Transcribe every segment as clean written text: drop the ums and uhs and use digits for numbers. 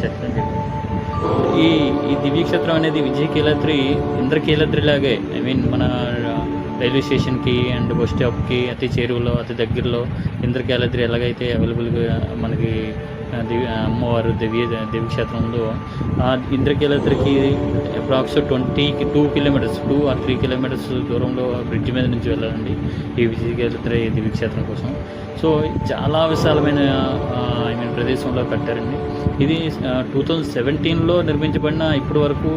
చెప్తాను. ఈ ఈ దివ్యక్షేత్రం అనేది విజయకీలాద్రి ఇంద్రకీలాద్రి లాగే, ఐ మీన్ మన రైల్వే స్టేషన్కి అండ్ బస్ స్టాప్కి అతి చేరువలో అతి దగ్గరలో ఇంద్రకీలాద్రి ఎలాగైతే అవైలబుల్గా మనకి అమ్మవారు దివ్యక్షేత్రం ఉందో, ఆ ఇంద్రకీలాద్రికి అప్రాక్స్ 22 కిలోమీటర్స్ 2 or 3 కిలోమీటర్స్ దూరంలో బ్రిడ్జ్ మీద నుంచి వెళ్ళాలండి ఈ విజయకీలాద్రి దివ్యక్షేత్రం కోసం. సో చాలా విశాలమైన ఐ మీన్ ప్రదేశంలో కట్టారండి. ఇది 2017లో నిర్మించబడిన ఇప్పటి వరకు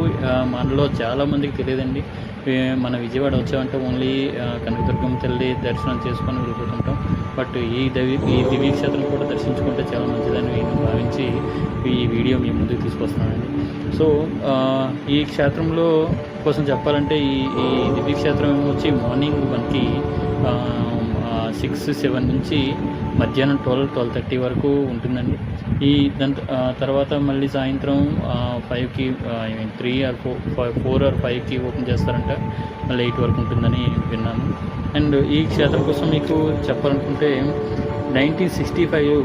మనలో చాలామందికి తెలియదండి. మన విజయవాడ వచ్చామంటే ఓన్లీ కనకదుర్గమ్మ తల్లి దర్శనం చేసుకొని వెళ్ళిపోతుంటాం. బట్ ఈ దివ్యక్షేత్రం కూడా దర్శించుకుంటే చాలా మంచిదని నేను భావించి ఈ వీడియో మీ ముందుకు తీసుకొస్తున్నానండి. సో ఈ క్షేత్రంలో కోసం చెప్పాలంటే ఈ దివ్యక్షేత్రం వచ్చి మార్నింగ్ మనకి 6-7 నుంచి మధ్యాహ్నం 12-12:30 వరకు ఉంటుందండి. దాని తర్వాత మళ్ళీ సాయంత్రం 5కి ఐ మీన్ 3 or 4 or 5కి ఓపెన్ చేస్తారంట. మళ్ళీ 8 వరకు ఉంటుందని విన్నాను. అండ్ ఈ క్షేత్రం కోసం మీకు చెప్పాలనుకుంటే 1965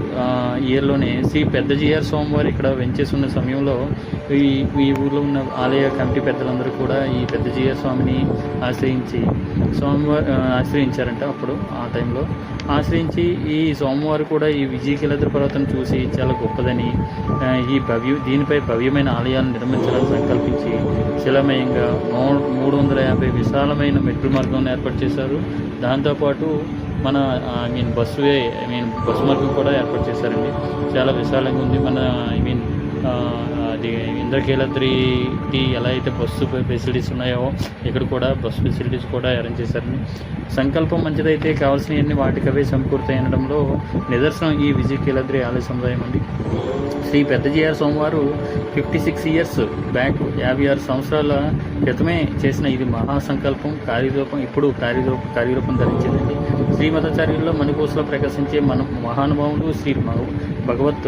ఇయర్లోనే శ్రీ పెద్దజీఆర్ స్వామివారు ఇక్కడ వెంచేసి ఉన్న సమయంలో ఈ ఊళ్ళో ఉన్న ఆలయ కమిటీ పెద్దలందరూ కూడా ఈ పెద్దజీఆర్ స్వామిని ఆశ్రయించారంట. అప్పుడు ఆ టైంలో ఆశ్రయించి ఈ స్వామివారు కూడా ఈ విజయకీలాద్రి పర్వతం చూసి చాలా గొప్పదని దీనిపై భవ్యమైన ఆలయాలను నిర్మించాలని సంకల్పించి శిలామయంగా 350 విశాలమైన మెట్ల మార్గం ఏర్పాటు చేశారు. దాంతోపాటు మన బస్సు మార్గం కూడా ఏర్పాటు చేశారండి. చాలా విశాలంగా ఉంది. అది ఇంద్రకీలాద్రికి ఎలా అయితే బస్సు ఫెసిలిటీస్ ఉన్నాయో ఇక్కడ కూడా బస్సు ఫెసిలిటీస్ కూడా అరేంజ్ చేశారండి. సంకల్పం మంచిదైతే కావాల్సినవన్నీ వాటికవే సమకూరుతాయి అనడంలో నిదర్శనం ఈ విజయకీలాద్రి ఆలయ సముదాయం అండి. శ్రీ పెద్దజీఆర్ స్వామివారు 56 ఇయర్స్ బ్యాక్ 56 సంవత్సరాల క్రితమే చేసిన ఇది మహాసంకల్పం ఇప్పుడు కార్యరూపం ధరించిందండి. శ్రీమదాచార్యుల్లో మణిపూసలో ప్రకాశించే మహానుభావులు శ్రీ భగవత్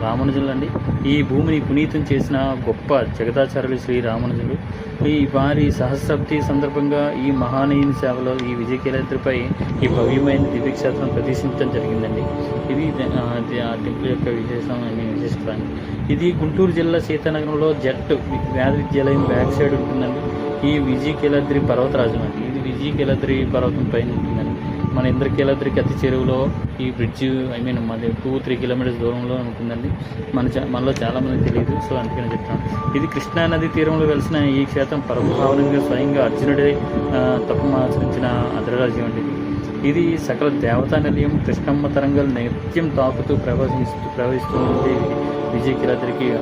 రామానుజులండి. ఈ భూమిని పునీతం చేసిన గొప్ప జగదాచార్యులు శ్రీ రామానుజులు. వారి సహస్రాబ్ది సందర్భంగా ఈ మహానీయుని సేవలో ఈ విజయకీలాద్రిపై ఈ భవ్యమైన దివ్యక్షేత్రం ప్రతిష్ఠించడం జరిగిందండి. ఇది ఆ టెంపుల్ యొక్క విశేషతాన్ని. ఇది గుంటూరు జిల్లా సీతానగరంలో జెట్ వ్యాధి విద్యాలయం బ్యాక్ సైడ్ ఉంటుందండి. ఈ విజయకీలాద్రి పర్వతరాజం అండి. ఇది విజయకీలాద్రి పర్వతం పైన ఉంటుందండి. మన ఇంద్రకీలాద్రికి అతి చెరువులో ఈ బ్రిడ్జ్ మాది 2-3 కిలోమీటర్స్ దూరంలో ఉంటుందండి. మనలో చాలామంది తెలియదు. సో అందుకని చెప్తాను. ఇది కృష్ణా నది తీరంలో వెలిసిన ఈ క్షేత్రం పరమభావనంగా స్వయంగా అర్జునుడే తపం ఆచరించిన అద్రరాజ్యం అండి. ఇది సకల దేవతా నిలయం. కృష్ణమ్మ తరంగాలు నిత్యం తాకుతూ ప్రవహిస్తూ ఉంటే విజయకీలాద్రికి